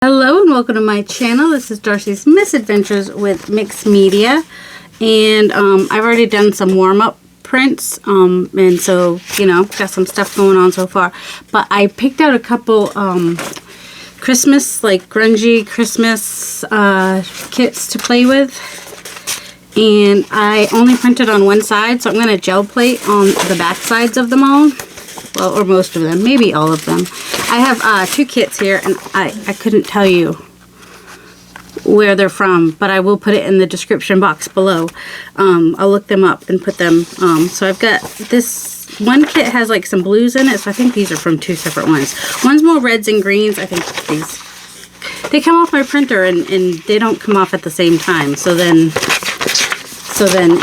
Hello and welcome to my channel. This is Darcy's Misadventures with Mixed Media, and I've already done some warm-up prints, and so, you know, got some stuff going on so far. But I picked out a couple Christmas, like grungy Christmas kits to play with, and I only printed on one side, so I'm going to gel plate on the back sides of them all. Well, or most of them, maybe all of them. I have two kits here, and I couldn't tell you where they're from, but I will put it in the description box below. I'll look them up and put them, so I've got this one kit has like some blues in it, so I think these are from two separate ones. One's more reds and greens. I think they come off my printer and they don't come off at the same time, so then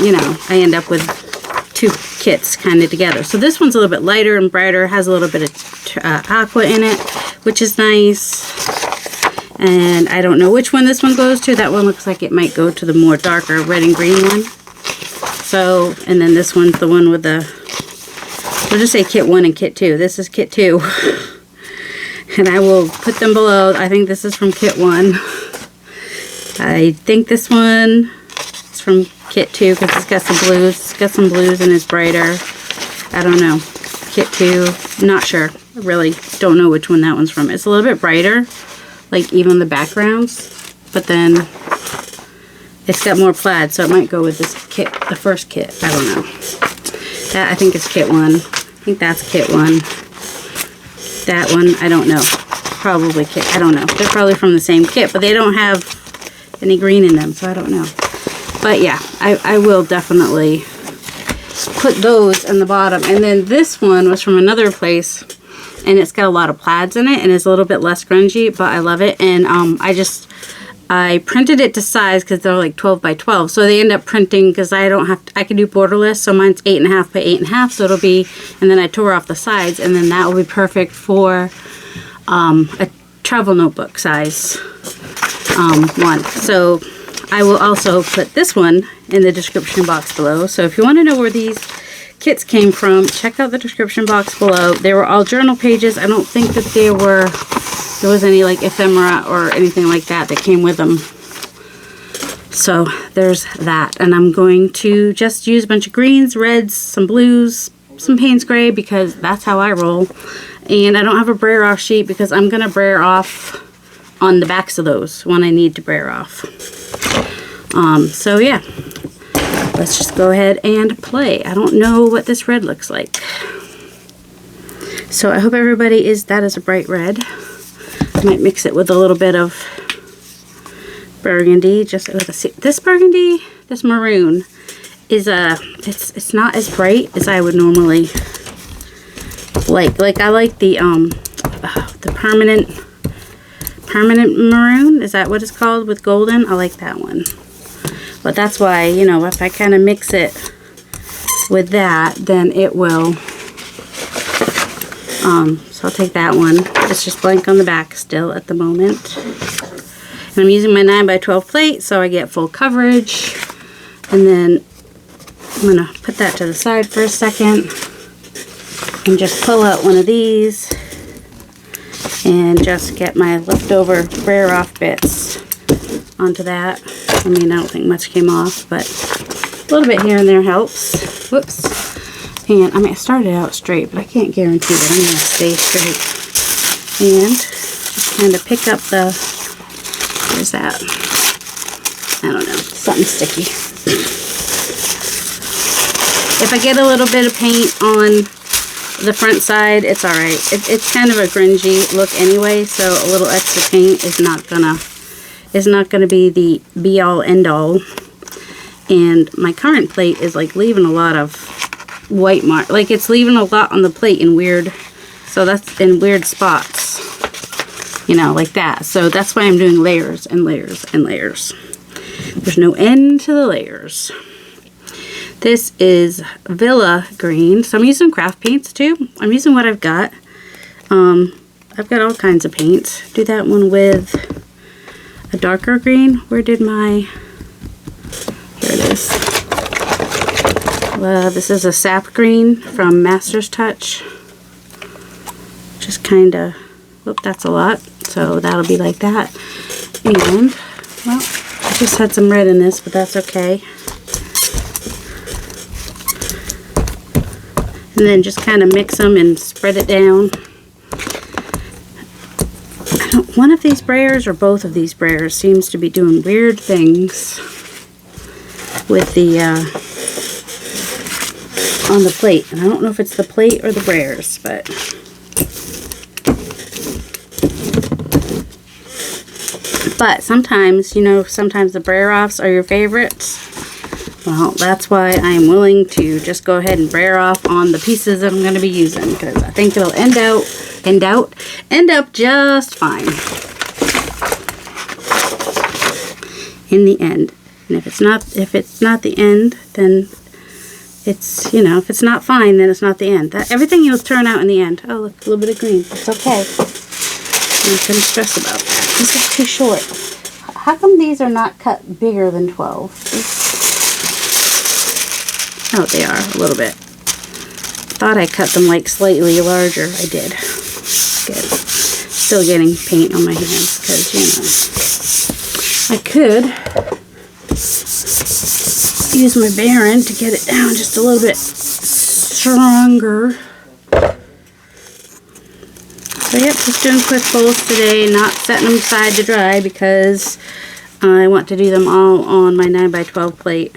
you know, I end up with two kits kind of together. So this one's a little bit lighter and brighter, has a little bit of aqua in it, which is nice. And I don't know which one this one goes to. That one looks like it might go to the more darker red and green one. So, and then this one's the one with the, we'll just say kit 1 and kit 2. This is kit 2. And I will put them below. I think this is from kit 1. I think this one is from kit 2 because it's got some blues. It's got some blues and it's brighter. I don't know. Kit 2, not sure. I really don't know which one that one's from. It's a little bit brighter, like even the backgrounds, but then it's got more plaid, so it might go with this kit, the first kit. I don't know. That I think is kit 1. I think that's kit 1. That one, I don't know. Probably kit, I don't know. They're probably from the same kit, but they don't have any green in them, so I don't know. But yeah, I will definitely put those in the bottom. And then this one was from another place, and it's got a lot of plaids in it, and it's a little bit less grungy, but I love it. And I printed it to size because they're like 12 by 12. So they end up printing, because I can do borderless, so mine's 8.5 by 8.5, so it'll be, and then I tore off the sides, and then that will be perfect for a travel notebook size one. So I will also put this one in the description box below. So if you want to know where these kits came from, check out the description box below. They were all journal pages. I don't think that there was any like ephemera or anything like that came with them. So there's that. And I'm going to just use a bunch of greens, reds, some blues, some Payne's gray, because that's how I roll. And I don't have a brayer off sheet because I'm going to brayer off on the backs of those when I need to brayer off. So yeah, let's just go ahead and play. I don't know what this red looks like. So I hope everybody that is a bright red. I might mix it with a little bit of burgundy. Just this burgundy, this maroon is it's not as bright as I would normally like. Like I like the permanent maroon, is that what it's called, with golden? I like that one. But that's why, you know, if I kind of mix it with that, then it will, so I'll take that one. It's just blank on the back still at the moment. And I'm using my 9 by 12 plate, so I get full coverage. And then I'm going to put that to the side for a second and just pull out one of these and just get my leftover brayer off bits onto that. I mean, I don't think much came off, but a little bit here and there helps. Whoops. And I mean, I started out straight, but I can't guarantee that I'm going to stay straight. And just kind of pick up the, where's that? I don't know, something sticky. If I get a little bit of paint on the front side, it's alright. It's kind of a grungy look anyway, so a little extra paint is not gonna be the be all end all. And my current plate is like leaving a lot of white mark, like it's leaving a lot on the plate in weird, so that's in weird spots, you know, like that. So that's why I'm doing layers and layers and layers. There's no end to the layers. This is Villa Green. So I'm using craft paints too. I'm using what I've got. I've got all kinds of paints. Do that one with a darker green. Where did my... Here it is. This is a sap green from Master's Touch. Just kind of... Whoop, that's a lot. So so that'll be like that. And, well, I just had some red in this, but that's okay. And then just kind of mix them and spread it down. One of these brayers or both of these brayers seems to be doing weird things with the on the plate. And I don't know if it's the plate or the brayers, but sometimes, you know, sometimes the brayer offs are your favorites. Well, that's why I'm willing to just go ahead and brayer off on the pieces that I'm going to be using, because I think it'll end up just fine in the end. And if it's not the end, then it's, you know, if it's not fine, then it's not the end. Everything will turn out in the end. Oh, look, a little bit of green. It's okay. I'm not going to stress about that. This is too short. How come these are not cut bigger than 12? Oh, they are a little bit. Thought I cut them like slightly larger. I did. Good. Still getting paint on my hands because, you know, I could use my Baron to get it down just a little bit stronger. So, yep, just doing quick folds today, not setting them aside to dry because I want to do them all on my 9x12 plate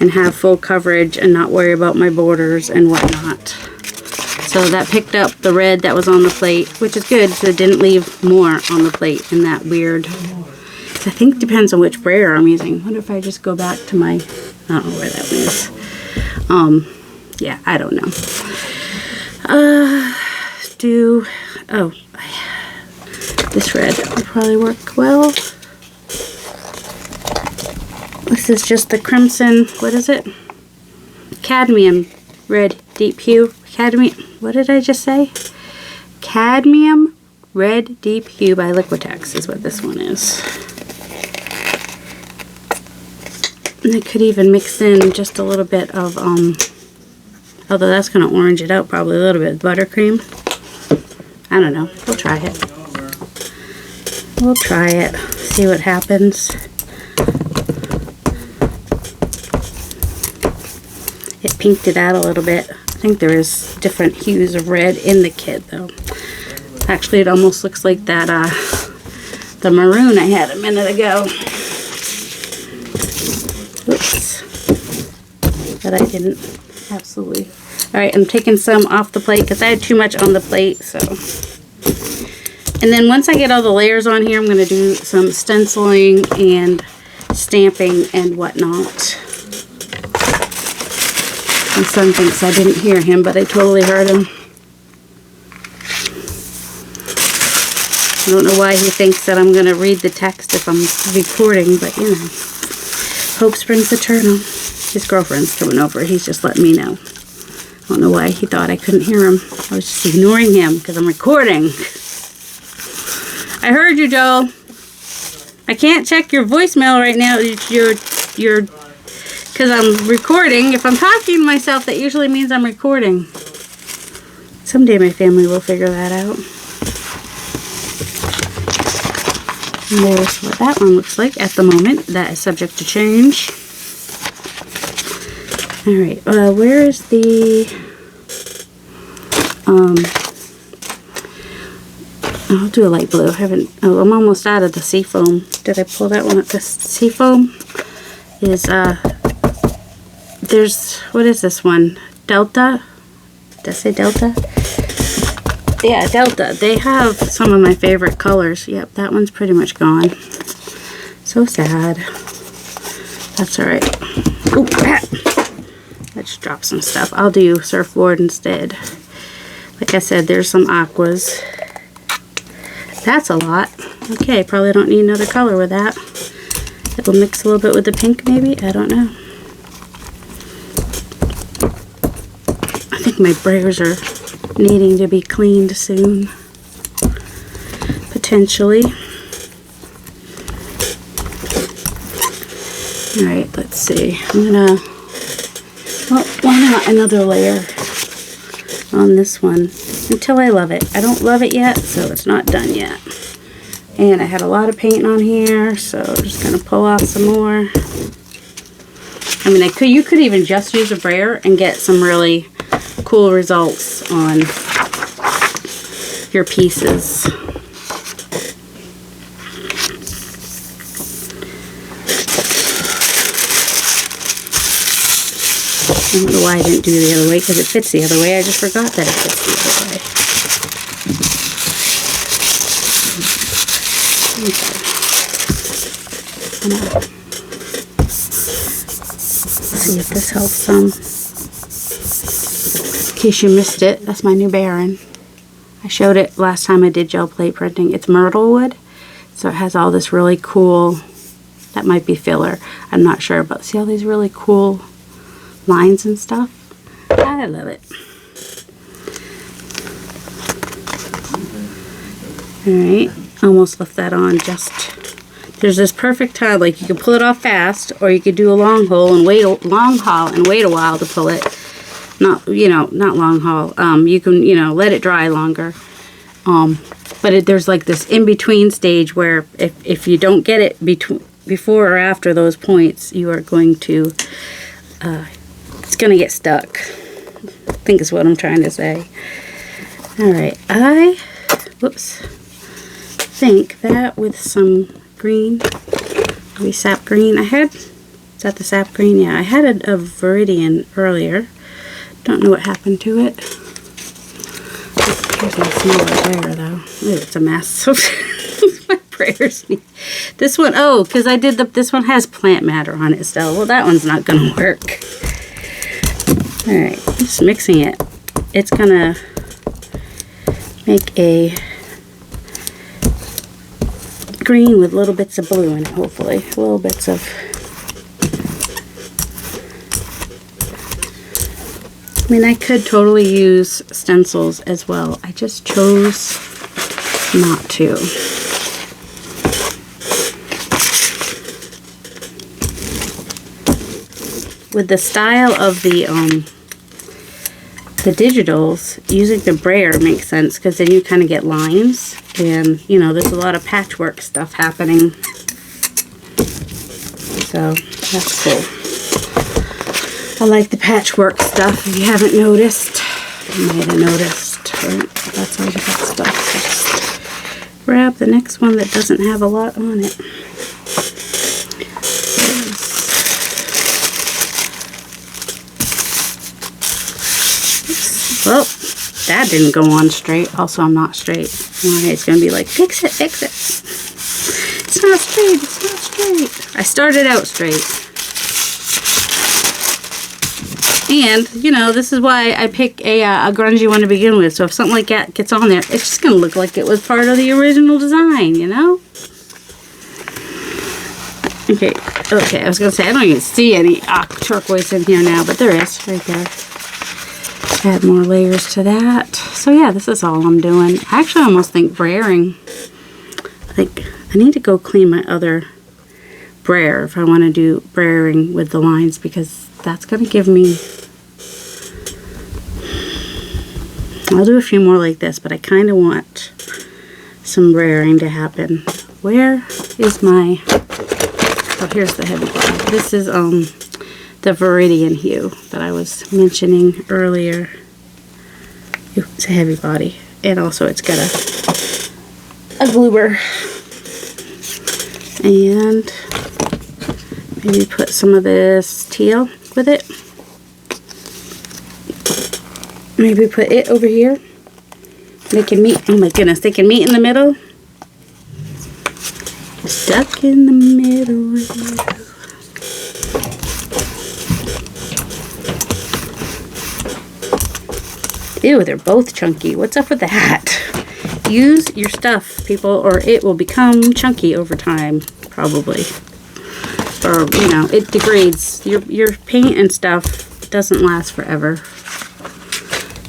and have full coverage and not worry about my borders and whatnot. So that picked up the red that was on the plate, which is good, so it didn't leave more on the plate in that weird. I think it depends on which brayer I'm using. I wonder if I just go back to my, I don't know where that one is. Yeah, I don't know. This red will probably work well. This is just the crimson, what is it? Cadmium red deep hue. What did I just say? Cadmium red deep hue by Liquitex is what this one is. And I could even mix in just a little bit of, although that's going to orange it out probably a little bit, buttercream. I don't know. We'll try it. We'll try it. See what happens. It pinked it out a little bit. I think there is different hues of red in the kit though. Actually, it almost looks like that the maroon I had a minute ago. Oops. But I didn't. Absolutely. Alright, I'm taking some off the plate because I had too much on the plate. So, and then once I get all the layers on here, I'm going to do some stenciling and stamping and whatnot. My son thinks I didn't hear him, but I totally heard him. I don't know why he thinks that I'm going to read the text if I'm recording, but you know. Hope springs eternal. His girlfriend's coming over. He's just letting me know. I don't know why he thought I couldn't hear him. I was just ignoring him because I'm recording. I heard you, Joel. I can't check your voicemail right now. Because I'm recording. If I'm talking to myself, that usually means I'm recording. Someday my family will figure that out. And there's what that one looks like at the moment. That is subject to change. Alright, where is the... I'll do a light blue. I'm almost out of the seafoam. Did I pull that one up? The seafoam is, there's, what is this one? Delta? Did I say Delta? Yeah, Delta. They have some of my favorite colors. Yep, that one's pretty much gone. So sad. That's alright. Ooh, let's drop some stuff. I'll do surfboard instead. Like I said, there's some aquas. That's a lot. Okay, probably don't need another color with that. It'll mix a little bit with the pink maybe. I don't know. I think my brayers are needing to be cleaned soon. Potentially. Alright, let's see. I'm gonna... Well, why not another layer on this one? Until I love it. I don't love it yet, so it's not done yet. And I had a lot of paint on here, so I'm just going to pull off some more. I mean, you could even just use a brayer and get some really cool results on your pieces. I don't know why I didn't do it the other way, because it fits the other way. I just forgot that it fits the other way. Okay. See if this helps some. In case you missed it, that's my new Baron. I showed it last time I did gel plate printing. It's myrtle wood, so it has all this really cool, that might be filler, I'm not sure, but see all these really cool lines and stuff? I love it. Alright, almost left that on. Just, there's this perfect time, like you can pull it off fast, or you could do a long haul and wait a while to pull it. Not, you know, not long haul. You can, you know, let it dry longer. But there's like this in-between stage where if you don't get it before or after those points, you are going to, it's going to get stuck. I think is what I'm trying to say. Alright, I think that with some green, maybe sap green, is that the sap green? Yeah, I had a Viridian earlier. Don't know what happened to it. Here's my smaller brayer though. Ooh, it's a mess. My prayers need. This one, oh, because I did this one has plant matter on it still. Well, that one's not going to work. Alright, just mixing it. It's going to make a green with little bits of blue in it, hopefully. Little bits of. I mean, I could totally use stencils as well. I just chose not to. With the style of the digitals, using the brayer makes sense because then you kind of get lines, and you know, there's a lot of patchwork stuff happening. So that's cool. I like the patchwork stuff. If you haven't noticed, you might have noticed. Right? That's all the good stuff. Just grab the next one that doesn't have a lot on it. Well, that didn't go on straight. Also, I'm not straight. Okay, it's going to be like, fix it, fix it. It's not straight, it's not straight. I started out straight. And, you know, this is why I pick a grungy one to begin with. So if something like that gets on there, it's just going to look like it was part of the original design, you know? Okay, I was going to say, I don't even see any turquoise in here now, but there is, right there. Add more layers to that. So yeah, this is all I'm doing. I actually almost think brayering, like, I need to go clean my other brayer if I want to do brayering with the lines, because that's going to give me, I'll do a few more like this, but I kind of want some brayering to happen. Where is my, oh, here's the heavy one. This is the Viridian hue that I was mentioning earlier. It's a heavy body, and also it's got a gloober. And maybe put some of this teal with it. Maybe put it over here. They can meet, oh my goodness, they can meet in the middle. Stuck in the middle with you. Ew, they're both chunky. What's up with that? Use your stuff, people, or it will become chunky over time, probably. Or, you know, it degrades. Your paint and stuff doesn't last forever.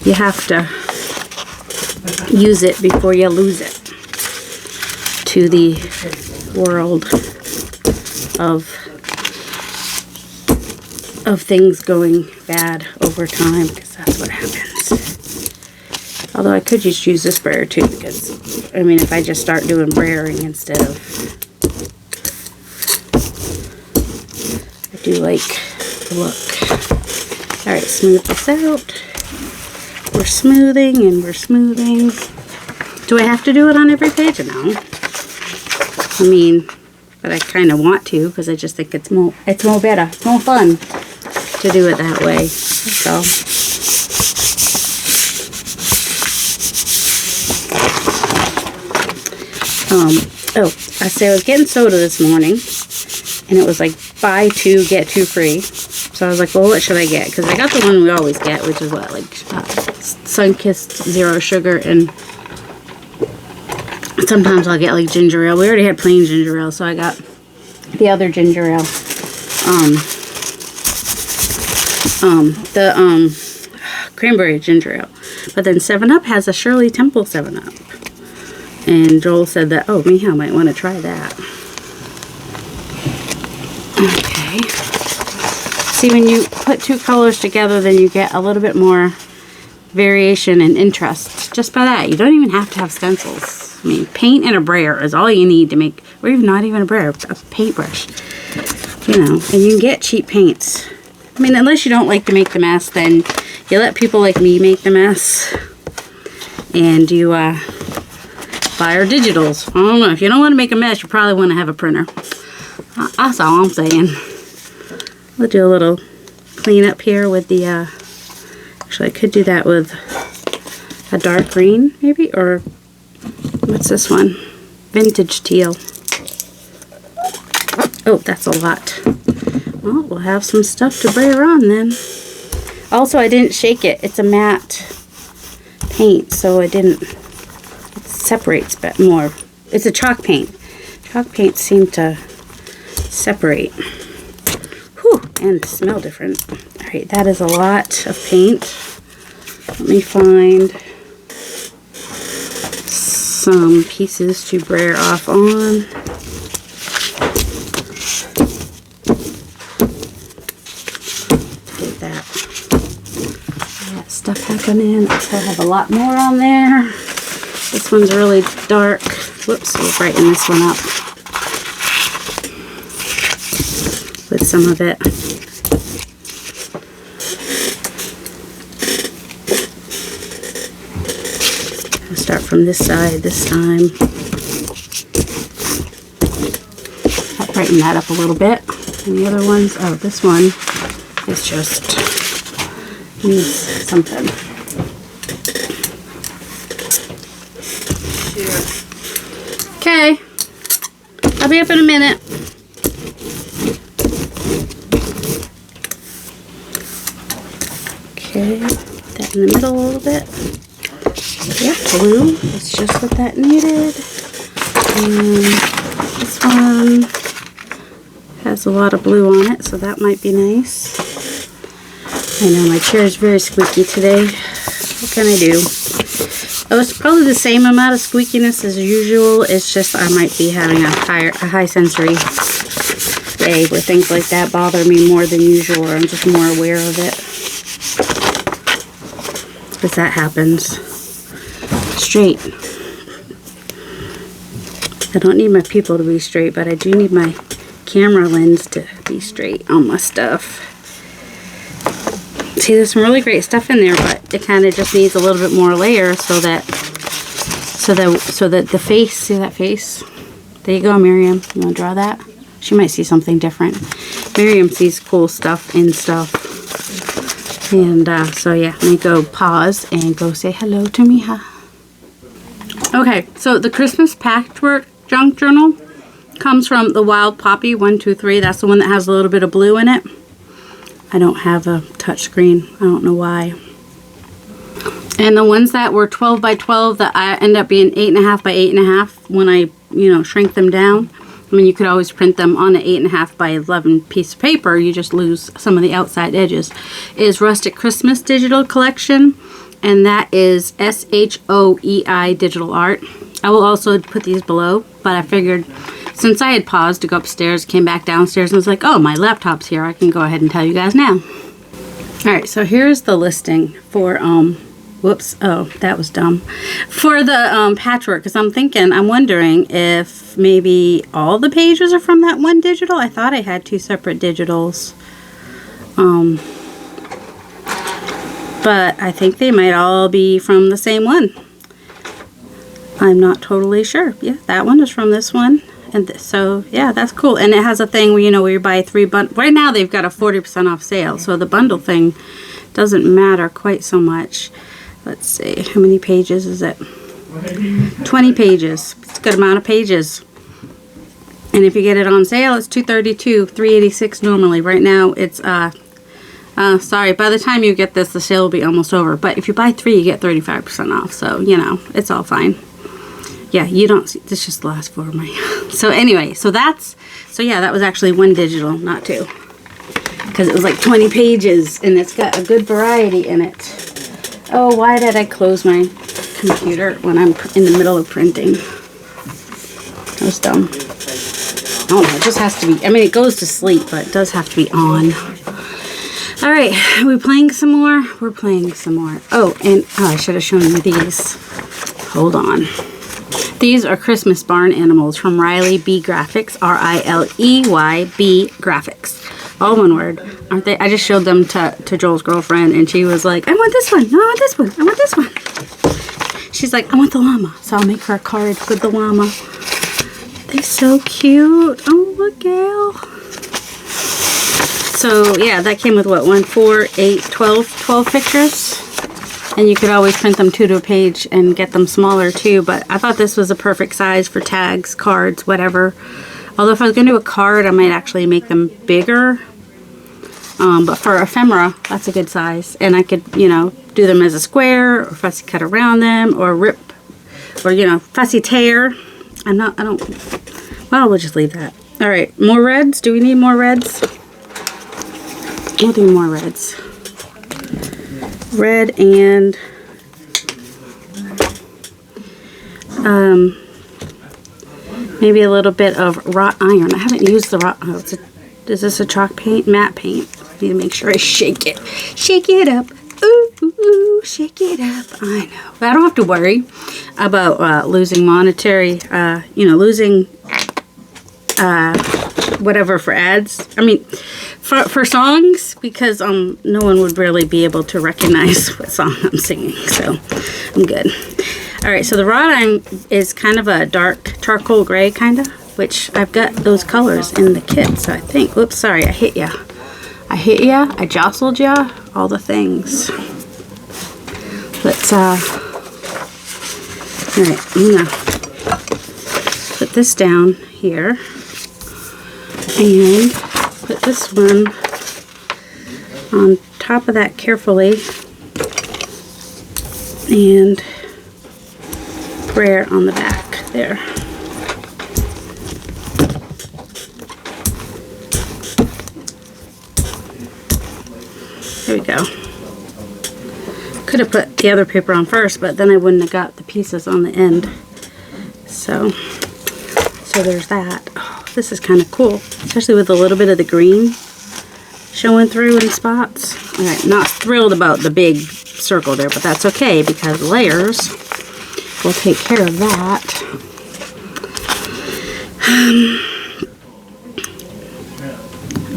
You have to use it before you lose it to the world of things going bad over time, because that's what happens. Although I could just use this brayer too, because I mean, if I just start doing brayering instead of, I do like the look. All right, smooth this out. We're smoothing and we're smoothing. Do I have to do it on every page? No. I mean, but I kind of want to because I just think it's more better, more fun to do it that way. So. Oh, I say I was getting soda this morning, and it was like buy two, get two free. So I was like, well, what should I get? Because I got the one we always get, which is what, like Sunkissed Zero Sugar, and sometimes I'll get like ginger ale. We already had plain ginger ale, so I got the other ginger ale. The cranberry ginger ale. But then 7-Up has a Shirley Temple 7-Up. And Joel said that, oh, Miha might want to try that. Okay. See, when you put two colors together, then you get a little bit more variation and interest just by that. You don't even have to have stencils. I mean, paint and a brayer is all you need to make, or even not even a brayer, a paintbrush. You know, and you can get cheap paints. I mean, unless you don't like to make the mess, then you let people like me make the mess. And you, buy our digitals. I don't know. If you don't want to make a mess, you probably want to have a printer. That's all I'm saying. We'll do a little clean up here with the, actually I could do that with a dark green maybe, or what's this one? Vintage teal. Oh, that's a lot. Well, we'll have some stuff to brayer on then. Also, I didn't shake it. It's a matte paint, so I didn't, separates but more. It's a chalk paint. Chalk paints seem to separate. Whew, and smell different. Alright, that is a lot of paint. Let me find some pieces to brayer off on. Get that stuff happening. I still have a lot more on there. This one's really dark. Whoops, we'll brighten this one up with some of it. I'll start from this side this time. I'll brighten that up a little bit. And the other ones, oh, this one is just needs something. Okay, I'll be up in a minute. Okay, put that in the middle a little bit. Yep, blue is just what that needed. And this one has a lot of blue on it, so that might be nice. I know my chair is very squeaky today. What can I do? Oh, it's probably the same amount of squeakiness as usual. It's just I might be having a high sensory day where things like that bother me more than usual, or I'm just more aware of it. Because that happens. Straight. I don't need my people to be straight, but I do need my camera lens to be straight on my stuff. See, there's some really great stuff in there, but it kind of just needs a little bit more layer so that the face, see that face? There you go, Miriam. You want to draw that? She might see something different. Miriam sees cool stuff in stuff. And so yeah, let me go pause and go say hello to Miha. Okay, so the Christmas Patchwork Junk Journal comes from the Wild Poppy 123. That's the one that has a little bit of blue in it. I don't have a touch screen. I don't know why. And the ones that were 12 by 12 that I end up being 8.5 by 8.5 when I, shrink them down. I mean, you could always print them on an 8.5 by 11 piece of paper. You just lose some of the outside edges. Is Rustic Christmas Digital Collection. And that is SHOEI Digital Art. I will also put these below, but I figured since I had paused to go upstairs, came back downstairs and was like, oh, my laptop's here. I can go ahead and tell you guys now. Alright, so here's the listing for Whoops. Oh, that was dumb. For the patchwork, because I'm wondering if maybe all the pages are from that one digital. I thought I had 2 separate digitals. But I think they might all be from the same one. I'm not totally sure. Yeah, that one is from this one. And so, yeah, that's cool. And it has a thing where, you know, where you buy 3 bundles. Right now, they've got a 40% off sale. So the bundle thing doesn't matter quite so much. Let's see, how many pages is it? 20 pages. It's a good amount of pages. And if you get it on sale, it's $232, $386 normally. Right now, it's, sorry, by the time you get this, the sale will be almost over. But if you buy 3, you get 35% off. So, you know, it's all fine. Yeah, you don't see, this just the last 4 of my. So anyway, so yeah, that was actually 1 digital, not 2. Because it was like 20 pages, and it's got a good variety in it. Oh, why did I close my computer when I'm in the middle of printing? That was dumb. I don't know, it just has to be, I mean, it goes to sleep, but it does have to be on. All right, are we playing some more? We're playing some more. Oh, and I should have shown you these. Hold on. These are Christmas barn animals from Riley B Graphics, R-I-L-E-Y B Graphics. All one word, aren't they? I just showed them to Joel's girlfriend, and she was like, I want this one. No, I want this one. I want this one. She's like, I want the llama. So I'll make her a card with the llama. They're so cute. Oh, look, Gail. So, yeah, that came with what? 1, 4, 8, 12 pictures. And you could always print them 2 to a page and get them smaller, too. But I thought this was a perfect size for tags, cards, whatever. Although if I was going to do a card, I might actually make them bigger. But for ephemera, that's a good size. And I could, you know, do them as a square, or fussy cut around them, or rip, or, you know, fussy tear. Well, we'll just leave that. All right, more reds. Do we need more reds? We'll do more reds. Red and maybe a little bit of wrought iron. I haven't used the wrought. Oh, is this a chalk paint? Matte paint. Need to make sure I shake it. Shake it up. Ooh, ooh, ooh, shake it up. I know. But I don't have to worry about losing monetary, you know, losing whatever for ads. I mean, for songs, because no one would really be able to recognize what song I'm singing. So I'm good. All right, so the wrought iron is kind of a dark charcoal gray, kind of, which I've got those colors in the kit. So I think, whoops, sorry, I hit ya. I hit ya, I jostled ya, all the things. Let's, all right, I'm gonna put this down here and put this one on top of that carefully and brayer on the back there. There we go. Could have put the other paper on first, but then I wouldn't have got the pieces on the end. So there's that. Oh, this is kind of cool, especially with a little bit of the green showing through in spots. All right, not thrilled about the big circle there, but that's okay because layers will take care of that.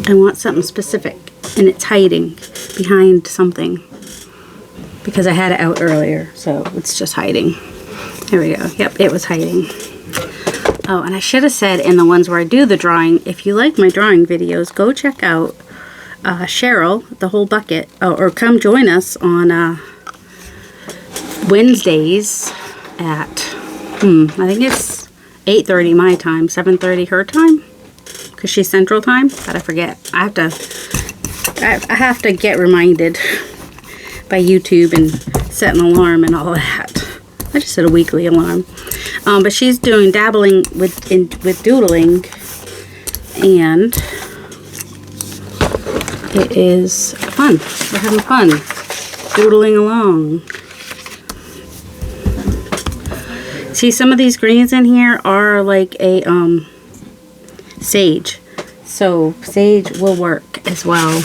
I want something specific, and it's hiding behind something because I had it out earlier, so it's just hiding. Here we go. Yep, it was hiding. Oh, and I should have said in the ones where I do the drawing, if you like my drawing videos, go check out Cheryl, the whole bucket, or come join us on Wednesdays at, I think it's 8:30 my time, 7:30 her time, because she's Central Time, but I forget. I have to get reminded by YouTube and set an alarm and all that. I just set a weekly alarm. But she's doing dabbling with doodling, and it is fun. We're having fun doodling along. See, some of these greens in here are like a sage. So sage will work as well,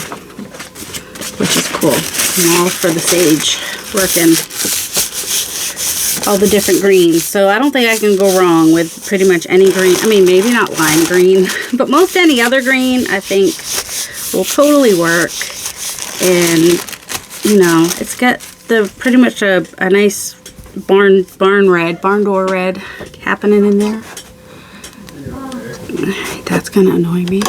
which is cool. I'm all for the sage, working all the different greens. So I don't think I can go wrong with pretty much any green. I mean, maybe not lime green, but most any other green I think will totally work. And, you know, it's got the pretty much a nice barn door red happening in there. That's gonna annoy me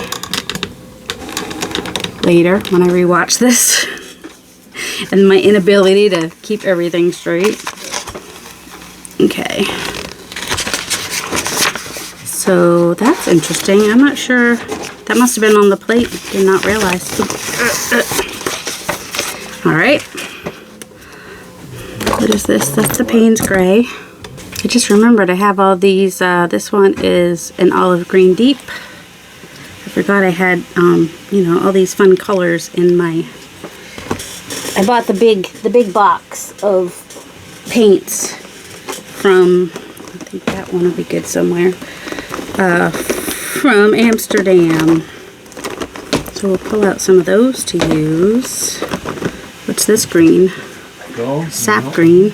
later when I rewatch this. And my inability to keep everything straight. Okay. So that's interesting. I'm not sure. That must have been on the plate. Did not realize. Alright. What is this? That's the Payne's Gray. I just remembered I have all these. This one is an olive green deep. I forgot I had, you know, all these fun colors in my... I bought the big box of paints from, I think that one will be good somewhere, from Amsterdam. So we'll pull out some of those to use. What's this green? Sap green.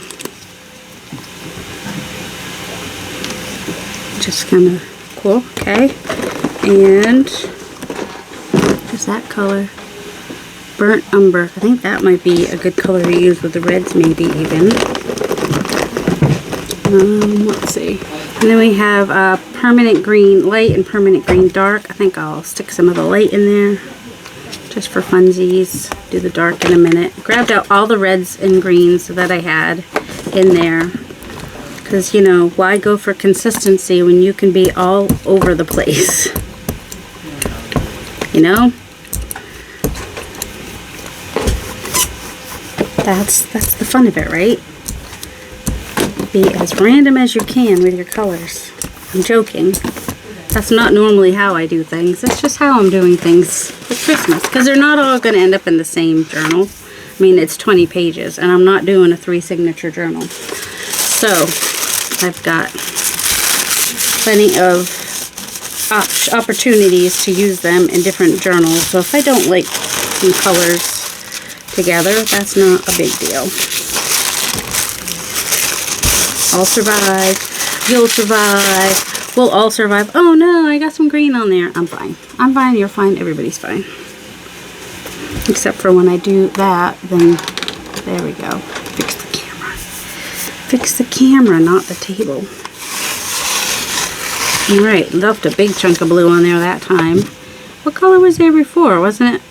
Just kind of cool. Okay. And what's that color? Burnt umber. I think that might be a good color to use with the reds, maybe even. Let's see. And then we have permanent green light and permanent green dark. I think I'll stick some of the light in there just for funsies. Do the dark in a minute. Grabbed out all the reds and greens that I had in there. Because, you know, why go for consistency when you can be all over the place? You know? That's the fun of it, right? Be as random as you can with your colors. I'm joking. That's not normally how I do things. That's just how I'm doing things for Christmas. Because they're not all going to end up in the same journal. I mean, it's 20 pages. And I'm not doing a 3-signature journal. So, I've got plenty of opportunities to use them in different journals. So if I don't like some colors together, that's not a big deal. I'll survive. You'll survive. We'll all survive. Oh no, I got some green on there. I'm fine. I'm fine. You're fine. Everybody's fine. Except for when I do that, then there we go. Fix the camera. Fix the camera, not the table. Alright, left a big chunk of blue on there that time. What color was there before? Wasn't it?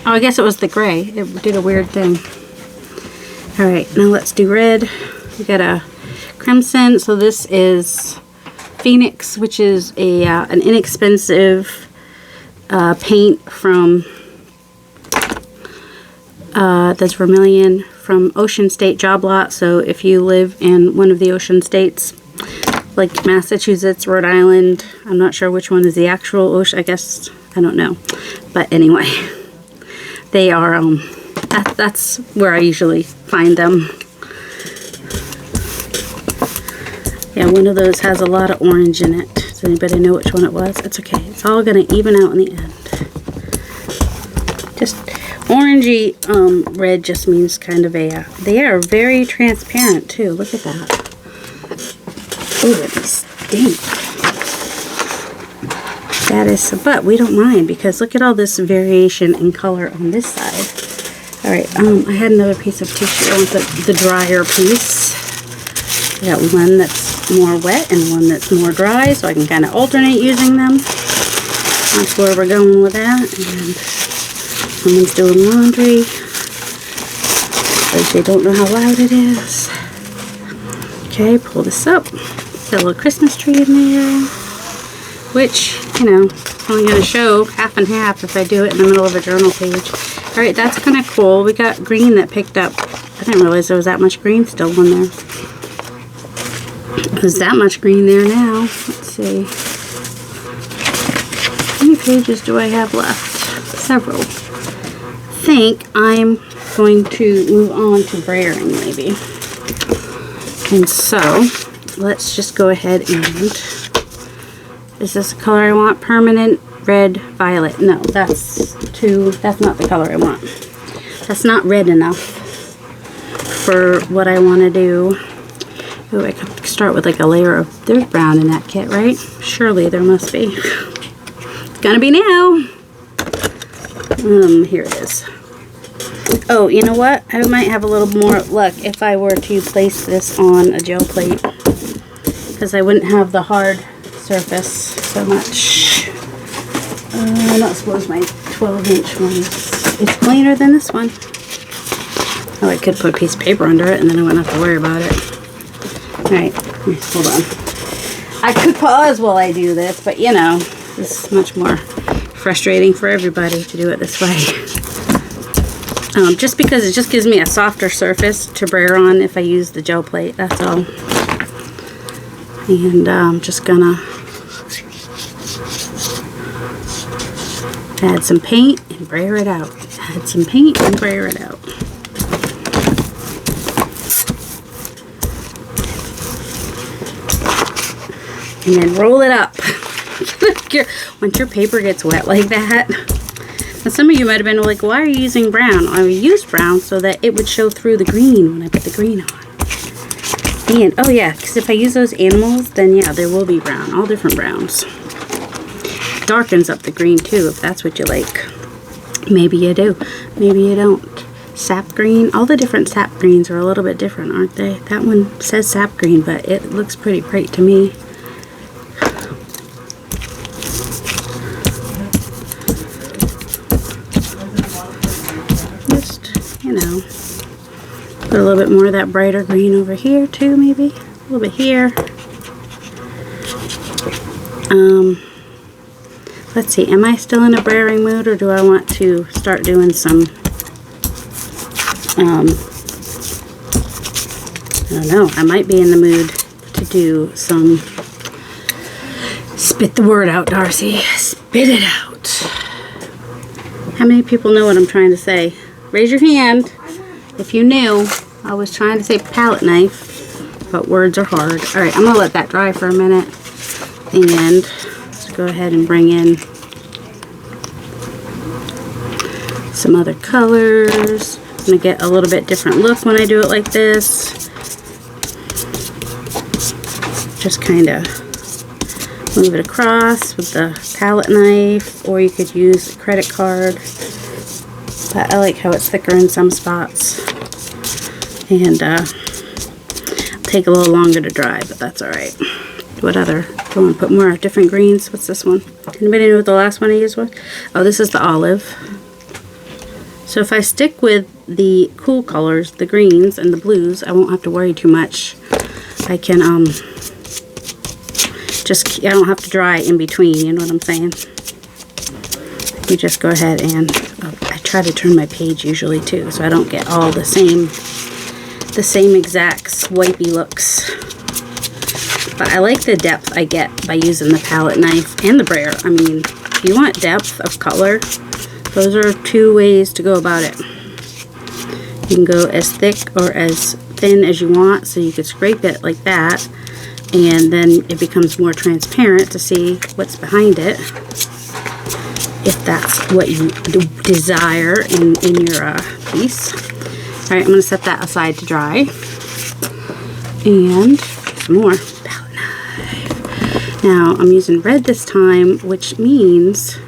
Oh, I guess it was the gray. It did a weird thing. Alright, now let's do red. We got a crimson. So this is Phoenix, which is a an inexpensive paint from that's vermilion from Ocean State Job Lot. So if you live in one of the ocean states, like Massachusetts, Rhode Island, I'm not sure which one is the actual ocean, I guess, I don't know. But anyway, they are, that's where I usually find them. Yeah, one of those has a lot of orange in it. Does anybody know which one it was? It's okay. It's all going to even out in the end. Just orangey red just means kind of a... they are very transparent too. Look at that. Oh, they stink. That is... but we don't mind because look at all this variation in color on this side. Alright, I had another piece of tissue. I want the drier piece. I got one that's more wet and one that's more dry, so I can kind of alternate using them. That's where we're going with that. And someone's doing laundry because they don't know how loud it is. Okay, pull this up. Got a little Christmas tree in there, which, you know, I'm only going to show half and half if I do it in the middle of a journal page. Alright, that's kind of cool. We got green that picked up. I didn't realize there was that much green still in there. There's that much green there now. Let's see. How many pages do I have left? Several. I think I'm going to move on to brayering maybe. And so, let's just go ahead and... is this the color I want? Permanent red violet. No, that's not the color I want. That's not red enough. for what I want to do. Oh, I could start with like a layer of, there's brown in that kit, right? Surely there must be. It's gonna be now. Here it is. Oh, you know what? I might have a little more luck if I were to place this on a gel plate, because I wouldn't have the hard surface so much. I'm not supposed my 12-inch one. It's cleaner than this one. Oh, I could put a piece of paper under it and then I wouldn't have to worry about it. Alright, hold on. I could pause while I do this, but you know, this is much more frustrating for everybody to do it this way. Just because it just gives me a softer surface to brayer on if I use the gel plate, that's all. And I'm just gonna add some paint and brayer it out. Add some paint and brayer it out. And then roll it up. Once your paper gets wet like that. And some of you might have been like, why are you using brown? I used brown so that it would show through the green when I put the green on. And, oh yeah, because if I use those animals, then yeah, there will be brown. All different browns. Darkens up the green too, if that's what you like. Maybe you do. Maybe you don't. Sap green. All the different sap greens are a little bit different, aren't they? That one says sap green, but it looks pretty bright to me. You know, put a little bit more of that brighter green over here too, maybe a little bit here. Let's see, am I still in a brayering mood, or do I want to start doing some I don't know, I might be in the mood to do some, spit the word out, Darcy, spit it out. How many people know what I'm trying to say? Raise your hand if you knew. I was trying to say palette knife, but words are hard. Alright, I'm going to let that dry for a minute. And let's go ahead and bring in some other colors. I'm going to get a little bit different look when I do it like this. Just kind of move it across with the palette knife, or you could use a credit card. But I like how it's thicker in some spots, and take a little longer to dry, but that's alright. What other? Do I want to put more different greens? What's this one? Anybody know what the last one I used was? Oh, this is the olive. So if I stick with the cool colors, the greens and the blues, I won't have to worry too much. I can I don't have to dry in between, you know what I'm saying? You just go ahead and I try to turn my page usually too, so I don't get all the same exact swipey looks. But I like the depth I get by using the palette knife and the brayer. I mean, if you want depth of color, those are two ways to go about it. You can go as thick or as thin as you want, so you could scrape it like that, and then it becomes more transparent to see what's behind it, if that's what you desire in your piece. Alright, I'm going to set that aside to dry. And some more palette knife. Now, I'm using red this time, which means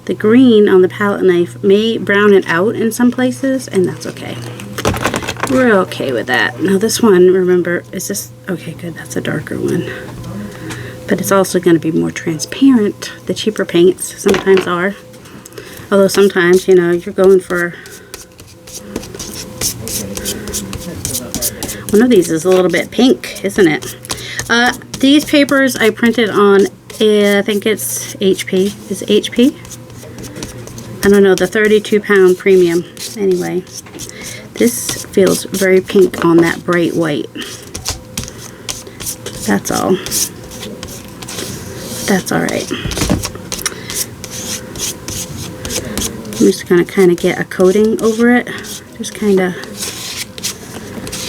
the green on the palette knife may brown it out in some places, and that's okay. We're okay with that. Now this one, remember, is this, okay, good, that's a darker one. But it's also going to be more transparent. The cheaper paints sometimes are. Although sometimes, you know, you're going for... One of these is a little bit pink, isn't it? These papers I printed on, I think it's HP. Is it HP? I don't know, the 32-pound premium. Anyway, this feels very pink on that bright white. That's all. That's alright. I'm just going to kind of get a coating over it. Just kind of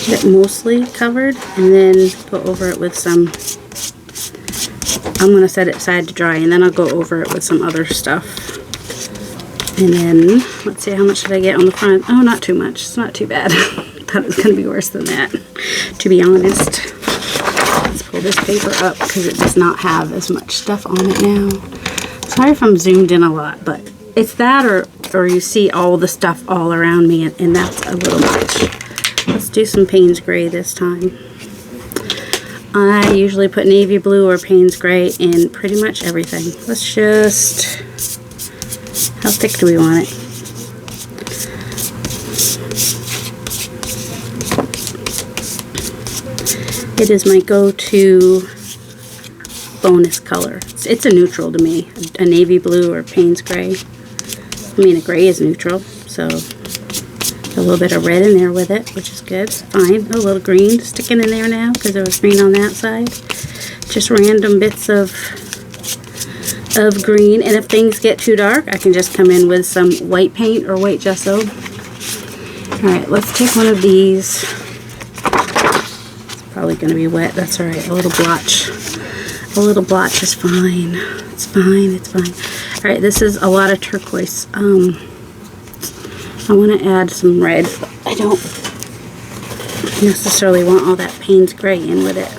get it mostly covered, and then go over it with some, I'm going to set it aside to dry, and then I'll go over it with some other stuff. And then, let's see, how much did I get on the front? Oh, not too much. It's not too bad. thought it was going to be worse than that, to be honest. Let's pull this paper up because it does not have as much stuff on it now. Sorry if I'm zoomed in a lot, but it's that or you see all the stuff all around me, and that's a little much. Let's do some Payne's Gray this time. I usually put navy blue or Payne's Gray in pretty much everything. Let's just, how thick do we want it? It is my go-to bonus color. It's a neutral to me, a navy blue or Payne's Gray. I mean, a gray is neutral, so a little bit of red in there with it, which is good. Fine. A little green sticking in there now because there was green on that side. Just random bits of green, and if things get too dark, I can just come in with some white paint or white gesso. All right, let's take one of these. Probably going to be wet. That's all right. A little blotch. A little blotch is fine. It's fine. It's fine. All right. This is a lot of turquoise. I want to add some red, but I don't necessarily want all that Payne's Gray in with it.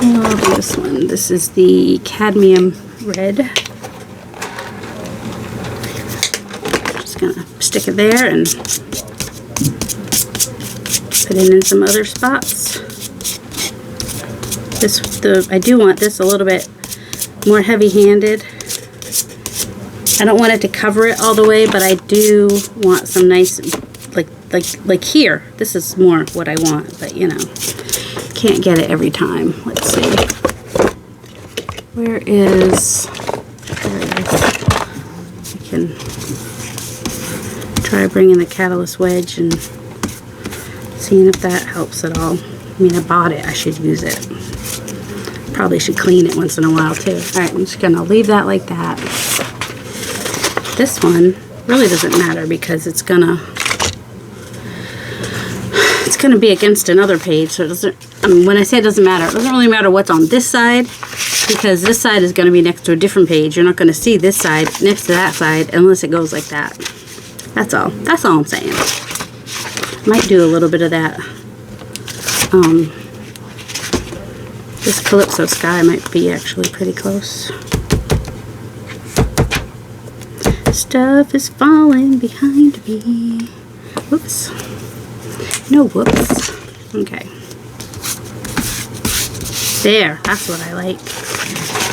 I'll do this one. This is the cadmium red. Just going to stick it there and put it in some other spots. I do want this a little bit more heavy-handed. I don't want it to cover it all the way, but I do want some nice, like here. This is more what I want, but you know, can't get it every time. Let's see. There it is. I can try bringing the catalyst wedge and seeing if that helps at all. I mean, I bought it. I should use it. Probably should clean it once in a while too. Alright, I'm just going to leave that like that. This one really doesn't matter because it's gonna be against another page, so it doesn't, I mean, when I say it doesn't matter, it doesn't really matter what's on this side, because this side is going to be next to a different page. You're not going to see this side next to that side unless it goes like that. That's all. That's all I'm saying. Might do a little bit of that. This Calypso Sky might be actually pretty close. Stuff is falling behind me. Whoops. No whoops. Okay. There. That's what I like.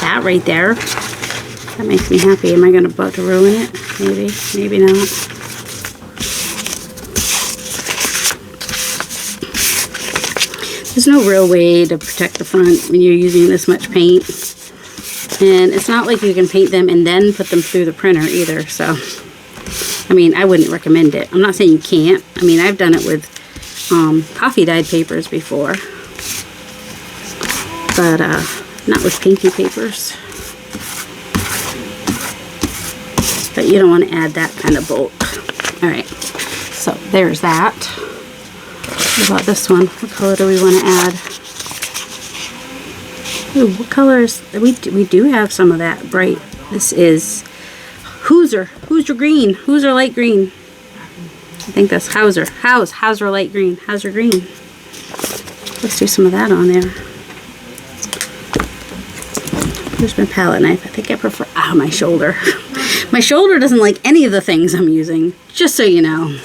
That right there. That makes me happy. Am I about to ruin it? Maybe. Maybe not. There's no real way to protect the front when you're using this much paint. And it's not like you can paint them and then put them through the printer either. So, I mean, I wouldn't recommend it. I'm not saying you can't. I mean, I've done it with coffee dyed papers before. But not with painty papers. But you don't want to add that kind of bulk. Alright, so there's that. What about this one? What color do we want to add? Ooh, what colors? We do have some of that bright. This is Hauser green. Hauser light green. I think that's Hauser. Hauser light green. Hauser green. Let's do some of that on there. Here's my palette knife. I think I prefer... Ow, my shoulder. My shoulder doesn't like any of the things I'm using. Just so you know.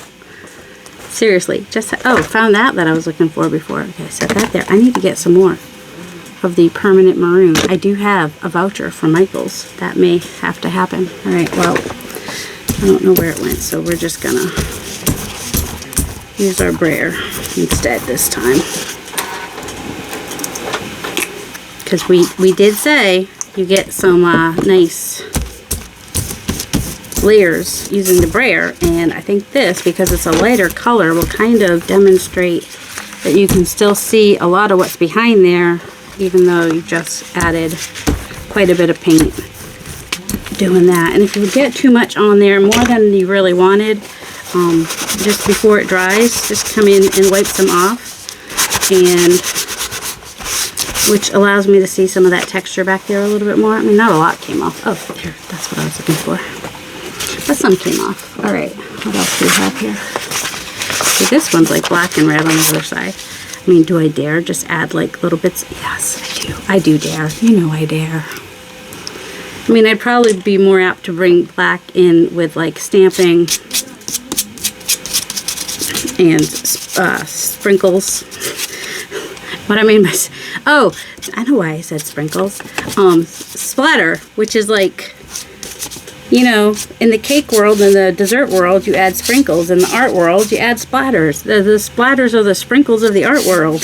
Seriously. Oh, found that I was looking for before. Okay, set that there. I need to get some more of the permanent maroon. I do have a voucher from Michael's. That may have to happen. Alright, well, I don't know where it went, so we're just gonna use our brayer instead this time. Because we did say you get some nice layers using the brayer, and I think this, because it's a lighter color, will kind of demonstrate that you can still see a lot of what's behind there, even though you just added quite a bit of paint doing that. And if you get too much on there, more than you really wanted, just before it dries, just come in and wipe some off, and which allows me to see some of that texture back there a little bit more. I mean, not a lot came off. Oh, there, that's what I was looking for. but some came off. All right, what else do we have here? See, this one's like black and red on the other side. I mean, do I dare just add like little bits? Yes, I do. I do dare. You know I dare. I mean, I'd probably be more apt to bring black in with like stamping and sprinkles. What I mean by, oh, I know why I said sprinkles. Splatter, which is like, you know, in the cake world and the dessert world, you add sprinkles. In the art world, you add splatters. The splatters are the sprinkles of the art world.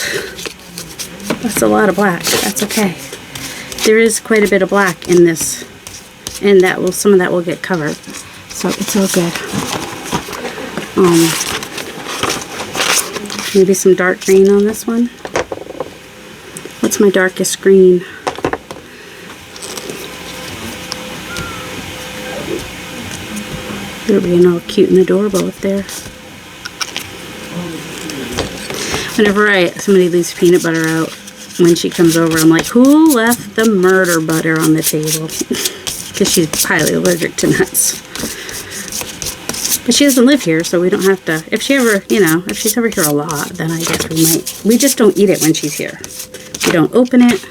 That's a lot of black. That's okay. There is quite a bit of black in this, and that will, some of that will get covered. So it's all good. Maybe some dark green on this one. What's my darkest green? They're being all cute and adorable up there. Whenever somebody leaves peanut butter out, when she comes over, I'm like, who left the murder butter on the table? Because she's highly allergic to nuts. But she doesn't live here, so we don't have to. If she ever, you know, if she's ever here a lot, then I guess we might. We just don't eat it when she's here. We don't open it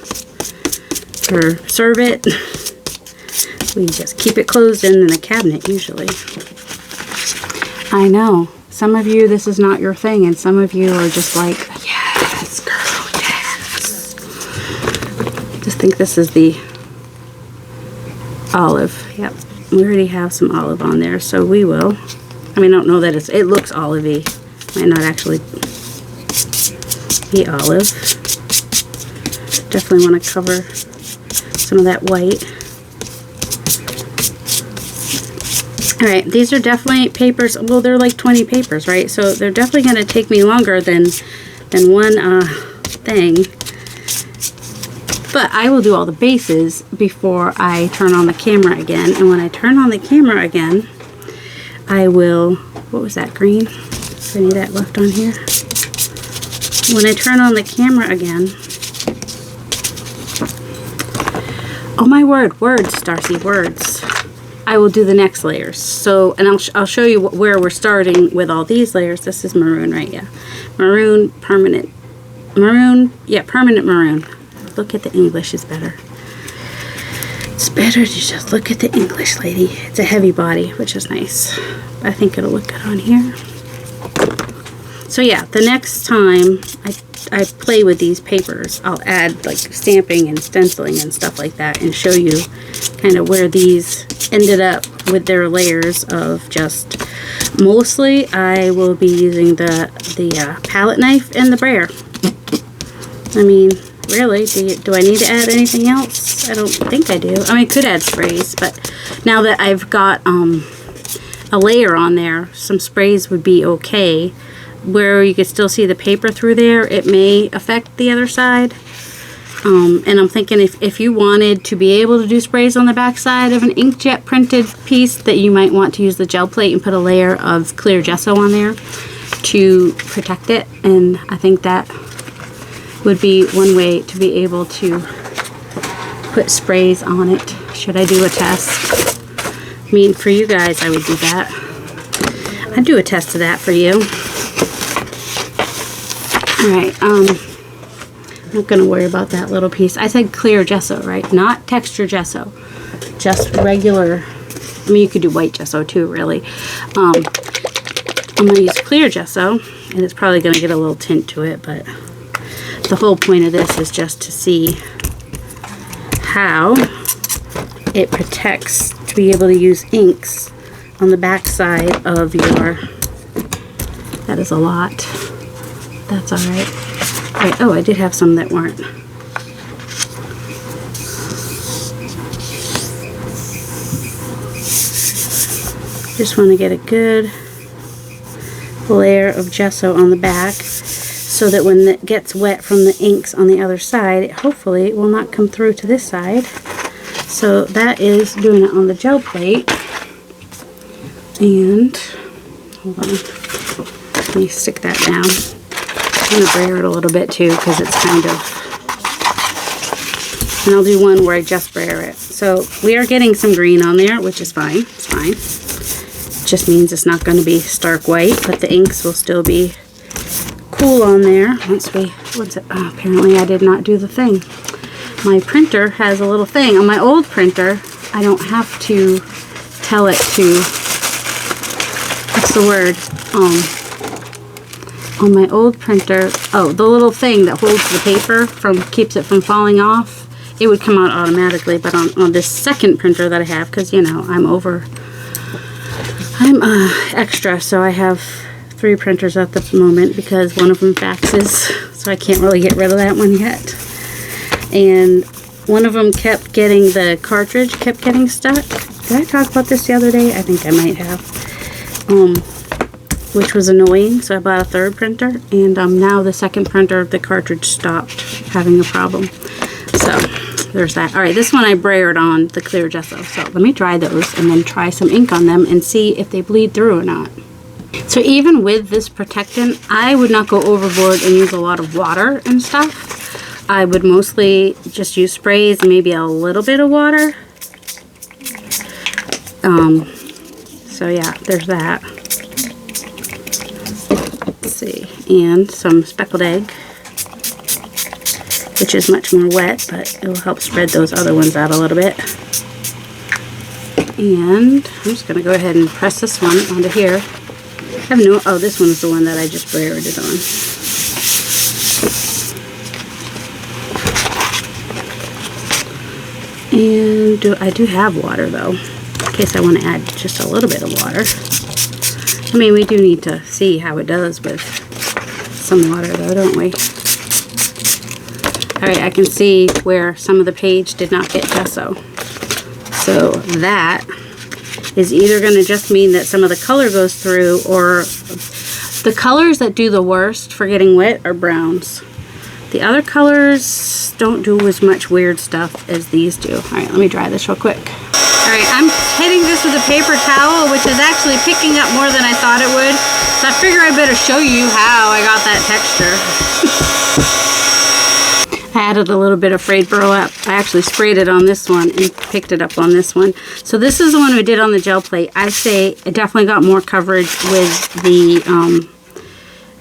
or serve it. We just keep it closed in the cabinet usually. I know. Some of you, this is not your thing, and some of you are just like, yes, girl, yes. Just think this is the olive. Yep. We already have some olive on there, so we will. I mean, I don't know that it looks olivey. Might not actually be olive. Definitely want to cover some of that white. Alright, these are definitely papers. Well, they're like 20 papers, right? So they're definitely going to take me longer than one thing. But I will do all the bases before I turn on the camera again. And when I turn on the camera again, I will, what was that, green? Is any of that left on here? When I turn on the camera again, oh my word, words, Darcy, words. I will do the next layers. So, and I'll show you where we're starting with all these layers. This is maroon, right? Yeah. Maroon, permanent. Maroon, yeah, permanent maroon. Look at the English is better. It's better to just look at the English, lady. It's a heavy body, which is nice. I think it'll look good on here. So yeah, the next time I play with these papers, I'll add like stamping and stenciling and stuff like that and show you kind of where these ended up with their layers of just, mostly I will be using the palette knife and the brayer. I mean, really, do I need to add anything else? I don't think I do. I mean, I could add sprays, but now that I've got a layer on there, some sprays would be okay. Where you could still see the paper through there, it may affect the other side. And I'm thinking if you wanted to be able to do sprays on the back side of an inkjet printed piece, that you might want to use the gel plate and put a layer of clear gesso on there to protect it. And I think that would be one way to be able to put sprays on it. Should I do a test? I mean, for you guys, I would do that. I'd do a test of that for you. Alright, I'm not going to worry about that little piece. I said clear gesso, right? Not texture gesso. Just regular. I mean, you could do white gesso too, really. I'm going to use clear gesso, and it's probably going to get a little tint to it, but the whole point of this is just to see how it protects, to be able to use inks on the back side of your, that is a lot. That's alright. Right, oh, I did have some that weren't. Just want to get a good layer of gesso on the back so that when it gets wet from the inks on the other side, it hopefully will not come through to this side. So that is doing it on the gel plate. And, hold on, let me stick that down. I'm going to brayer it a little bit too, because it's kind of, and I'll do one where I just brayer it. So we are getting some green on there, which is fine. It's fine. just means it's not going to be stark white, but the inks will still be cool on there once we, oh, apparently I did not do the thing. My printer has a little thing. On my old printer, I don't have to tell it to, what's the word? On my old printer, oh, the little thing that holds the paper keeps it from falling off, it would come out automatically. But on this second printer that I have, because you know I'm extra, so I have 3 printers at the moment because one of them faxes, so I can't really get rid of that one yet. And one of them kept getting, the cartridge kept getting stuck. Did I talk about this the other day? I think I might have. Which was annoying, so I bought a third printer, and now the second printer, the cartridge stopped having a problem. So there's that. Alright, this one I brayered on the clear gesso. So let me dry those and then try some ink on them and see if they bleed through or not. So even with this protectant, I would not go overboard and use a lot of water and stuff. I would mostly just use sprays and maybe a little bit of water. So yeah, there's that. Let's see, and some speckled egg, which is much more wet, but it will help spread those other ones out a little bit. And I'm just going to go ahead and press this one onto here. I have no, oh, this one's the one that I just brayered it on. And I do have water though, in case I want to add just a little bit of water. I mean, we do need to see how it does with some water though, don't we? Alright, I can see where some of the page did not get gesso. So that is either going to just mean that some of the color goes through, or the colors that do the worst for getting wet are browns. The other colors don't do as much weird stuff as these do. Alright, let me dry this real quick. Alright, I'm hitting this with a paper towel, which is actually picking up more than I thought it would. So I figure I better show you how I got that texture. I added a little bit of frayed burlap. I actually sprayed it on this one and picked it up on this one. So this is the one we did on the gel plate. I say it definitely got more coverage with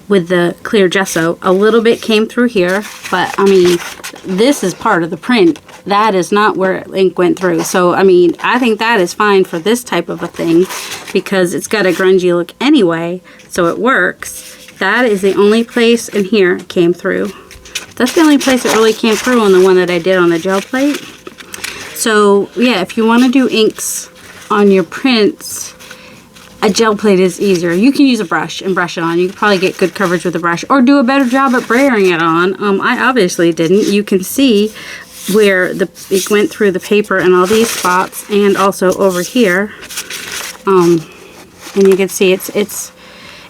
the clear gesso. A little bit came through here, but I mean, this is part of the print. That is not where ink went through. So I mean, I think that is fine for this type of a thing because it's got a grungy look anyway, so it works. That is the only place in here it came through. That's the only place it really came through on the one that I did on the gel plate. So yeah, if you want to do inks on your prints, a gel plate is easier. You can use a brush and brush it on. You can probably get good coverage with a brush or do a better job at brayering it on. I obviously didn't. You can see where it went through the paper and all these spots, and also over here. And you can see it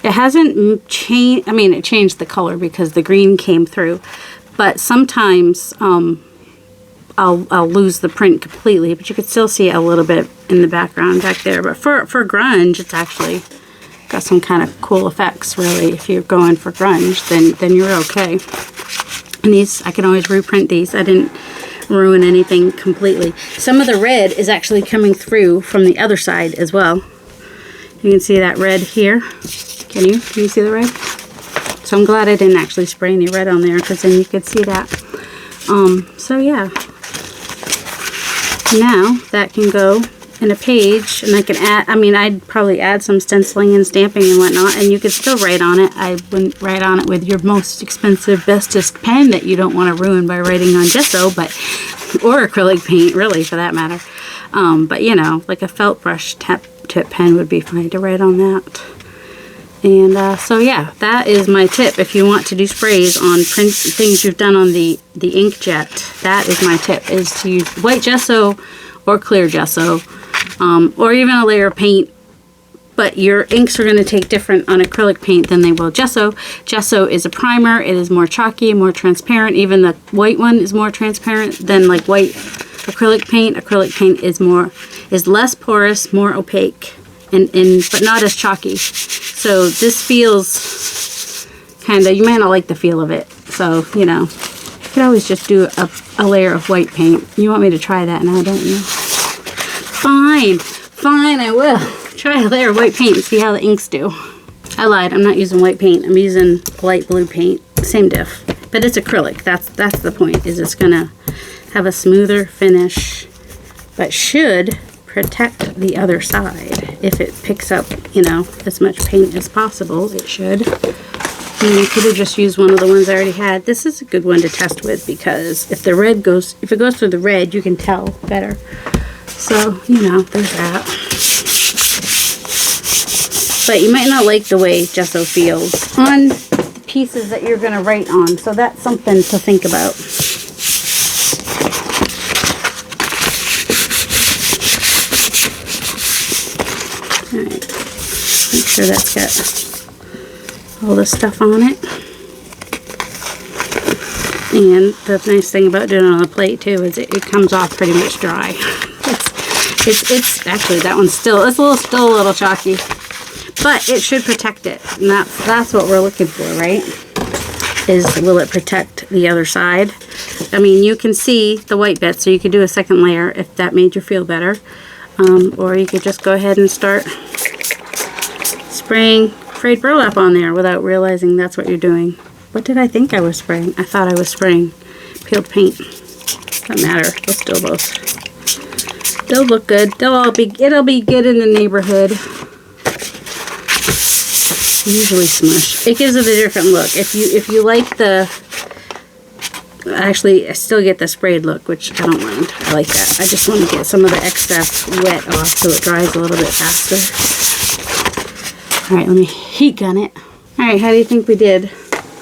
hasn't changed. I mean, it changed the color because the green came through. But sometimes I'll lose the print completely, but you can still see a little bit in the background back there. But for grunge, it's actually got some kind of cool effects, really. If you're going for grunge, then you're okay. And these, I can always reprint these. I didn't ruin anything completely. Some of the red is actually coming through from the other side as well. You can see that red here. Can you see the red? So I'm glad I didn't actually spray any red on there, because then you could see that. So yeah. Now that can go in a page, and I can add, I mean, I'd probably add some stenciling and stamping and whatnot, and you could still write on it. I wouldn't write on it with your most expensive, bestest pen that you don't want to ruin by writing on gesso, but, or acrylic paint, really, for that matter. But you know, like a felt brush tip pen would be fine to write on that. And so yeah, that is my tip. If you want to do sprays on print things you've done on the inkjet, that is my tip, is to use white gesso or clear gesso, or even a layer of paint. But your inks are going to take different on acrylic paint than they will gesso. Gesso is a primer. It is more chalky, more transparent. Even the white one is more transparent than like white acrylic paint. Acrylic paint is less porous, more opaque, and but not as chalky. So this feels kind of, you might not like the feel of it. So, you know, you could always just do a layer of white paint. You want me to try that now, don't you? Fine, I will. try a layer of white paint and see how the inks do. I lied, I'm not using white paint. I'm using light blue paint. Same diff. But it's acrylic. That's the point, is it's gonna have a smoother finish, but should protect the other side. If it picks up, you know, as much paint as possible, it should. And you could have just used one of the ones I already had. This is a good one to test with, because if it goes through the red, you can tell better. So, you know, there's that. But you might not like the way gesso feels on the pieces that you're going to write on. So that's something to think about. Alright, make sure that's got all the stuff on it. And the nice thing about doing it on a plate too is it comes off pretty much dry. It's actually, that one's still a little chalky, but it should protect it, and that's what we're looking for, right? Is, will it protect the other side? I mean, you can see the white bit, so you could do a second layer if that made you feel better, or you could just go ahead and start spraying frayed burlap on there without realizing that's what you're doing. What did I think I was spraying? I thought I was spraying peeled paint. Doesn't matter. They'll still both. They'll look good. It'll be good in the neighborhood. Usually smush. It gives it a different look. If you like the, actually I still get the sprayed look, which I don't mind. I like that. I just want to get some of the excess wet off so it dries a little bit faster. Alright, let me heat gun it. Alright, how do you think we did?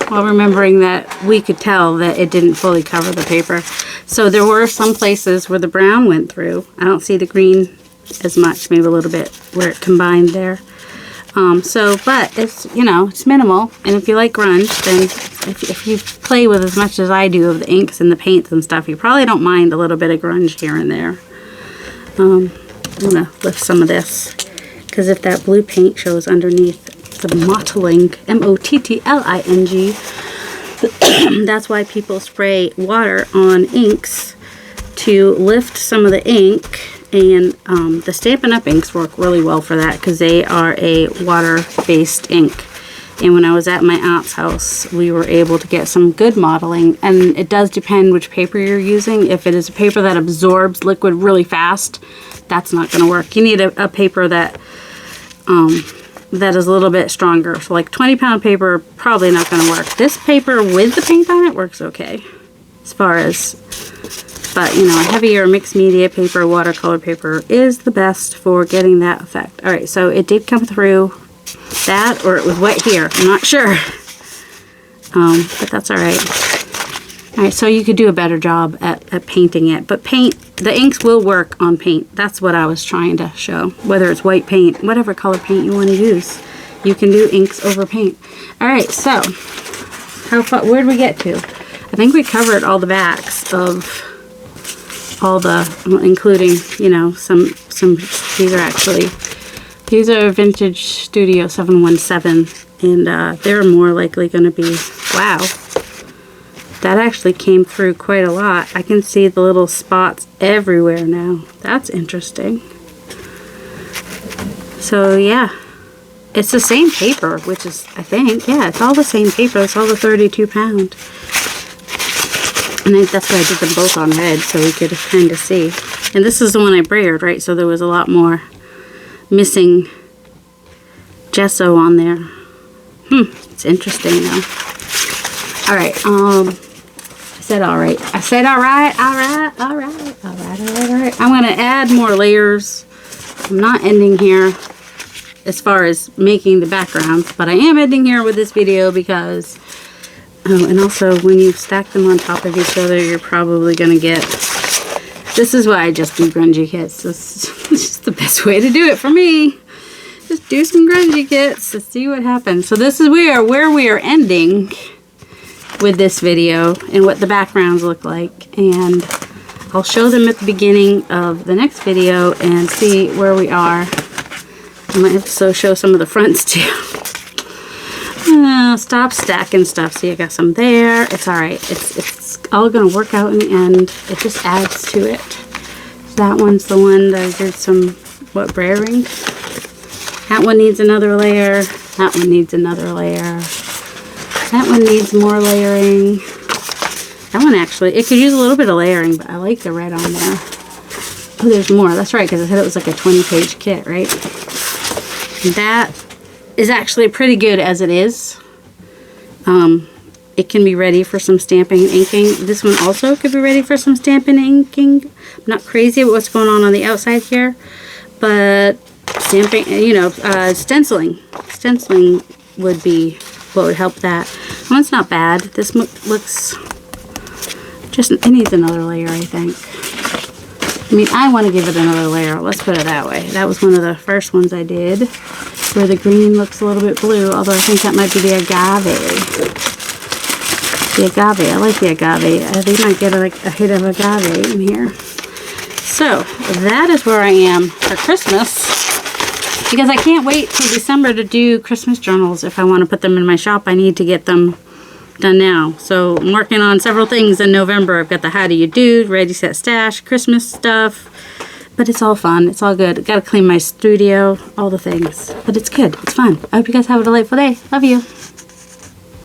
While remembering that we could tell that it didn't fully cover the paper. So there were some places where the brown went through. I don't see the green as much, maybe a little bit where it combined there. But it's, you know, it's minimal. And if you like grunge, then if you play with as much as I do of the inks and the paints and stuff, you probably don't mind a little bit of grunge here and there. I'm gonna lift some of this, because if that blue paint shows underneath the mottling, M-O-T-T-L-I-N-G, that's why people spray water on inks, to lift some of the ink. And the Stampin' Up! Inks work really well for that, because they are a water-based ink. And when I was at my aunt's house, we were able to get some good modeling. And it does depend which paper you're using. If it is a paper that absorbs liquid really fast, that's not going to work. You need a paper that is a little bit stronger. So like 20-pound paper, probably not going to work. This paper with the paint on it works okay. As far as, but you know, a heavier mixed media paper, watercolor paper is the best for getting that effect. Alright, so it did come through that, or it was wet here. I'm not sure. But that's alright. Alright, so you could do a better job at painting it. But the inks will work on paint. That's what I was trying to show. Whether it's white paint, whatever color paint you want to use, you can do inks over paint. Alright, so where did we get to? I think we covered all the backs of all the, including, you know, some these are Vintage Studio 717, and they're more likely going to be, wow, that actually came through quite a lot. I can see the little spots everywhere now. That's interesting. So yeah, it's the same paper, which is, I think, yeah, it's all the same paper. It's all the 32-pound. And that's why I did them both on red, so we could kind of see. And this is the one I brayered, right? So there was a lot more missing gesso on there. It's interesting though. Alright, I said alright. I said alright. I'm going to add more layers. I'm not ending here as far as making the backgrounds, but I am ending here with this video because, oh, and also when you stack them on top of each other, you're probably going to get, this is why I just do grungy kits. This is just the best way to do it for me. Just do some grungy kits to see what happens. So this is where we are ending with this video and what the backgrounds look like. And I'll show them at the beginning of the next video and see where we are. I might also show some of the fronts too. Stop stacking stuff. See, I got some there. It's alright. It's all going to work out in the end. It just adds to it. So that one's the one that I did some, brayering? That one needs another layer. That one needs another layer. That one needs more layering. That one actually, it could use a little bit of layering, but I like the red on there. Oh, there's more. That's right, because I said it was like a 20-page kit, right? That is actually pretty good as it is. It can be ready for some stamping and inking. This one also could be ready for some stamping and inking. I'm not crazy about what's going on the outside here, but stamping, you know, stenciling. Stenciling would be what would help that. That one's not bad. This looks just, it needs another layer, I think. I mean, I want to give it another layer. Let's put it that way. That was one of the first ones I did, where the green looks a little bit blue, although I think that might be the agave. The agave. I like the agave. They might get like a hit of agave in here. So, that is where I am for Christmas. Because I can't wait till December to do Christmas journals. If I want to put them in my shop, I need to get them done now. So I'm working on several things in November. I've got the How Do You Do, Ready Set Stash, Christmas stuff. But it's all fun. It's all good. Got to clean my studio, all the things. But it's good. It's fun. I hope you guys have a delightful day. Love you.